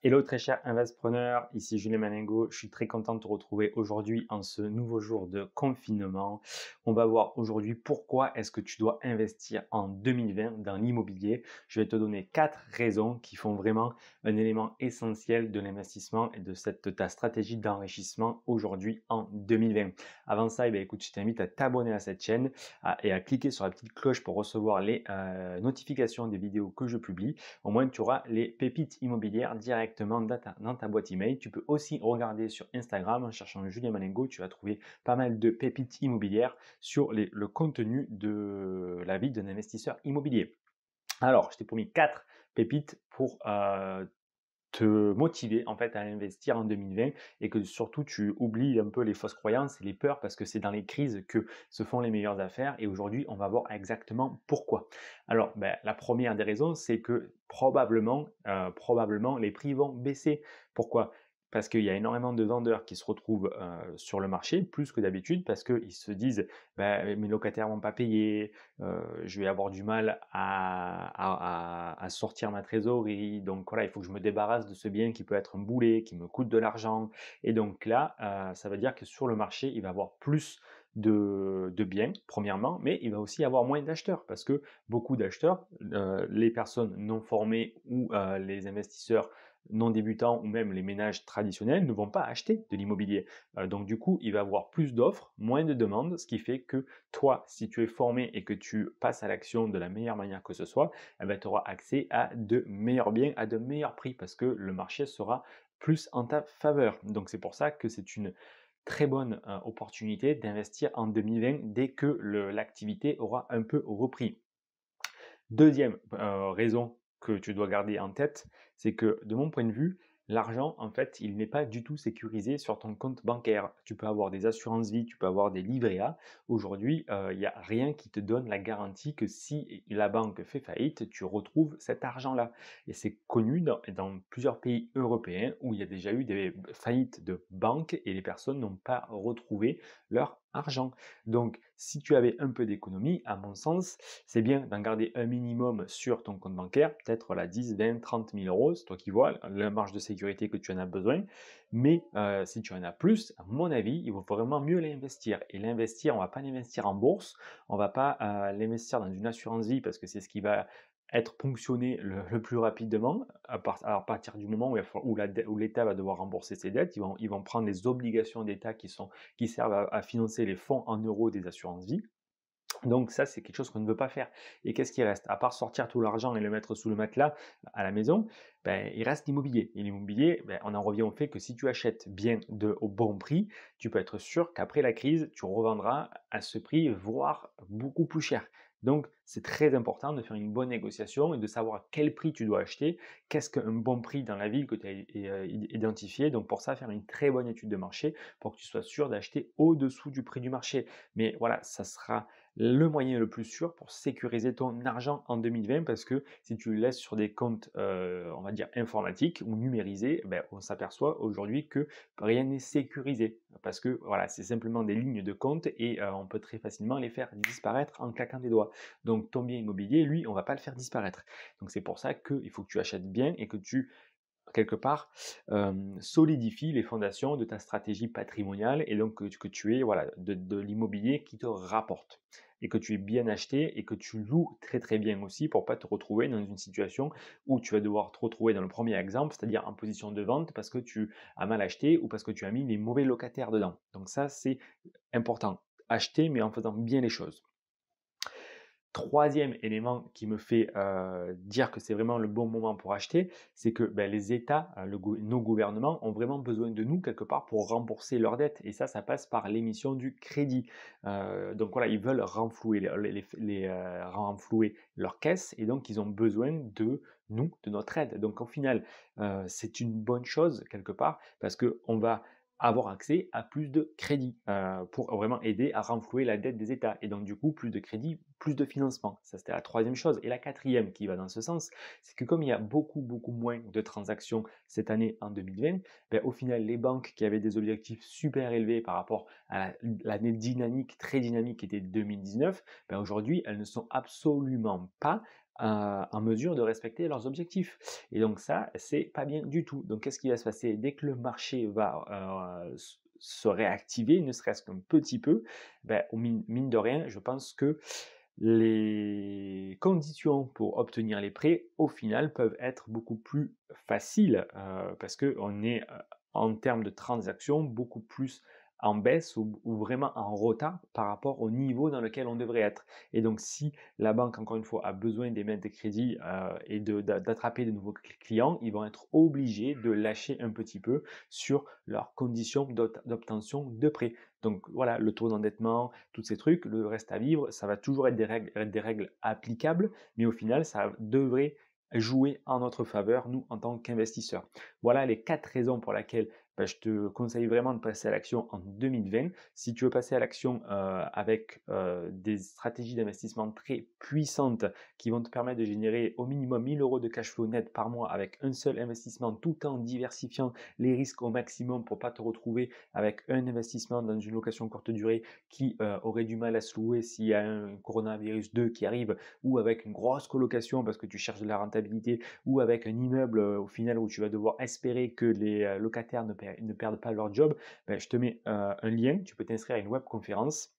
Hello très cher investpreneur, ici Julien Maningo, je suis très content de te retrouver aujourd'hui en ce nouveau jour de confinement. On va voir aujourd'hui pourquoi est-ce que tu dois investir en 2020 dans l'immobilier. Je vais te donner 4 raisons qui font vraiment un élément essentiel de l'investissement et de ta stratégie d'enrichissement aujourd'hui en 2020. Avant ça, écoute, je t'invite à t'abonner à cette chaîne et à cliquer sur la petite cloche pour recevoir les notifications des vidéos que je publie. Au moins, tu auras les pépites immobilières directement dans ta boîte email. Tu peux aussi regarder sur Instagram en cherchant Julien Maningo. Tu vas trouver pas mal de pépites immobilières sur le contenu de la vie d'un investisseur immobilier. Alors, je t'ai promis 4 pépites pour te motiver en fait à investir en 2020 et que surtout tu oublies un peu les fausses croyances et les peurs parce que c'est dans les crises que se font les meilleures affaires et aujourd'hui on va voir exactement pourquoi. Alors la première des raisons c'est que probablement les prix vont baisser. Pourquoi? Parce qu'il y a énormément de vendeurs qui se retrouvent sur le marché, plus que d'habitude, parce qu'ils se disent mes locataires vont pas payer, je vais avoir du mal à sortir ma trésorerie. Donc voilà, il faut que je me débarrasse de ce bien qui peut être un boulet, qui me coûte de l'argent. Et donc là, ça veut dire que sur le marché, il va y avoir plus de biens, premièrement, mais il va aussi y avoir moins d'acheteurs parce que beaucoup d'acheteurs, les personnes non formées ou les investisseurs non débutants ou même les ménages traditionnels ne vont pas acheter de l'immobilier. Donc du coup, il va y avoir plus d'offres, moins de demandes, ce qui fait que toi, si tu es formé et que tu passes à l'action de la meilleure manière que ce soit, tu auras accès à de meilleurs biens, à de meilleurs prix, parce que le marché sera plus en ta faveur. Donc c'est pour ça que c'est une très bonne opportunité d'investir en 2020 dès que l'activité aura un peu repris. Deuxième raison que tu dois garder en tête, c'est que de mon point de vue, l'argent, en fait, il n'est pas du tout sécurisé sur ton compte bancaire. Tu peux avoir des assurances vie, tu peux avoir des livrets A. Aujourd'hui, il n'y a rien qui te donne la garantie que si la banque fait faillite, tu retrouves cet argent-là. Et c'est connu dans plusieurs pays européens où il y a déjà eu des faillites de banques et les personnes n'ont pas retrouvé leur argent. Donc, si tu avais un peu d'économie, à mon sens, c'est bien d'en garder un minimum sur ton compte bancaire, peut-être voilà, 10, 20, 30 000 euros, c'est toi qui vois la marge de sécurité que tu en as besoin. Mais si tu en as plus, à mon avis, il vaut vraiment mieux l'investir. Et l'investir, on ne va pas l'investir en bourse, on ne va pas l'investir dans une assurance vie parce que c'est ce qui va être ponctionné le plus rapidement à partir du moment où l'État va devoir rembourser ses dettes. Ils vont prendre les obligations d'État qui servent à financer les fonds en euros des assurances vie. Donc ça, c'est quelque chose qu'on ne veut pas faire. Et qu'est-ce qui reste? À part sortir tout l'argent et le mettre sous le matelas à la maison, il reste l'immobilier. Et l'immobilier, on en revient au fait que si tu achètes bien au bon prix, tu peux être sûr qu'après la crise, tu revendras à ce prix, voire beaucoup plus cher. Donc c'est très important de faire une bonne négociation et de savoir à quel prix tu dois acheter, qu'est-ce qu'un bon prix dans la ville que tu as identifié. Donc pour ça, faire une très bonne étude de marché pour que tu sois sûr d'acheter au-dessous du prix du marché. Mais voilà, ça sera le moyen le plus sûr pour sécuriser ton argent en 2020 parce que si tu le laisses sur des comptes, on va dire informatiques ou numérisés, on s'aperçoit aujourd'hui que rien n'est sécurisé parce que voilà, c'est simplement des lignes de compte et on peut très facilement les faire disparaître en claquant des doigts. Donc ton bien immobilier, lui, on va pas le faire disparaître. Donc c'est pour ça qu'il faut que tu achètes bien et que tu quelque part, solidifies les fondations de ta stratégie patrimoniale et donc que tu aies voilà, de l'immobilier qui te rapporte et que tu aies bien acheté et que tu loues très très bien aussi pour pas te retrouver dans une situation où tu vas devoir te retrouver dans le premier exemple, c'est-à-dire en position de vente parce que tu as mal acheté ou parce que tu as mis les mauvais locataires dedans. Donc ça, c'est important. Acheter mais en faisant bien les choses. Troisième élément qui me fait dire que c'est vraiment le bon moment pour acheter, c'est que les États, nos gouvernements ont vraiment besoin de nous quelque part pour rembourser leurs dettes. Et ça passe par l'émission du crédit. Donc voilà, ils veulent renflouer, renflouer leurs caisses et donc ils ont besoin de nous, de notre aide. Donc au final, c'est une bonne chose quelque part parce qu'on va avoir accès à plus de crédit pour vraiment aider à renflouer la dette des États. Et donc du coup, plus de crédit, plus de financement. Ça, c'était la troisième chose. Et la quatrième qui va dans ce sens, c'est que comme il y a beaucoup moins de transactions cette année en 2020, au final, les banques qui avaient des objectifs super élevés par rapport à l'année dynamique, très dynamique qui était 2019, aujourd'hui, elles ne sont absolument pas en mesure de respecter leurs objectifs. Et donc ça, c'est pas bien du tout. Donc qu'est-ce qui va se passer? Dès que le marché va se réactiver, ne serait-ce qu'un petit peu, ben, mine de rien, je pense que les conditions pour obtenir les prêts, au final, peuvent être beaucoup plus faciles, parce qu'on est, en termes de transactions, beaucoup plus en baisse ou vraiment en retard par rapport au niveau dans lequel on devrait être. Et donc si la banque, encore une fois, a besoin d'émettre des crédits, et d'attraper de nouveaux clients, ils vont être obligés de lâcher un petit peu sur leurs conditions d'obtention de prêts. Donc voilà, le taux d'endettement, tous ces trucs, le reste à vivre, ça va toujours être des règles applicables, mais au final, ça devrait jouer en notre faveur, nous, en tant qu'investisseurs. Voilà les 4 raisons pour lesquelles je te conseille vraiment de passer à l'action en 2020. Si tu veux passer à l'action avec des stratégies d'investissement très puissantes qui vont te permettre de générer au minimum 1000 euros de cash flow net par mois avec un seul investissement, tout en diversifiant les risques au maximum pour ne pas te retrouver avec un investissement dans une location courte durée qui aurait du mal à se louer s'il y a un coronavirus 2 qui arrive, ou avec une grosse colocation parce que tu cherches de la rentabilité, ou avec un immeuble au final où tu vas devoir espérer que les locataires ne perdent pas leur job. Je te mets un lien, tu peux t'inscrire à une webconférence.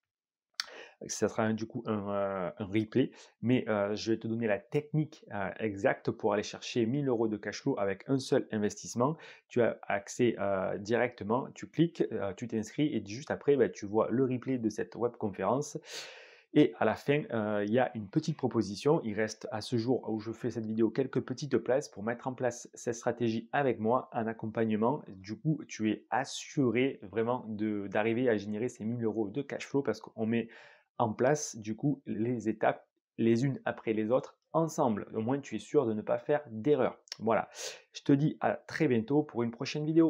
Ça sera du coup un replay, mais je vais te donner la technique exacte pour aller chercher 1000 euros de cash flow avec un seul investissement. Tu as accès directement, tu cliques, tu t'inscris et juste après, tu vois le replay de cette webconférence. Et à la fin, il y a une petite proposition. Il reste à ce jour où je fais cette vidéo quelques petites places pour mettre en place cette stratégie avec moi, un accompagnement. Du coup, tu es assuré vraiment d'arriver à générer ces 1000 euros de cash flow parce qu'on met en place du coup les étapes les unes après les autres ensemble. Au moins, tu es sûr de ne pas faire d'erreur. Voilà. Je te dis à très bientôt pour une prochaine vidéo.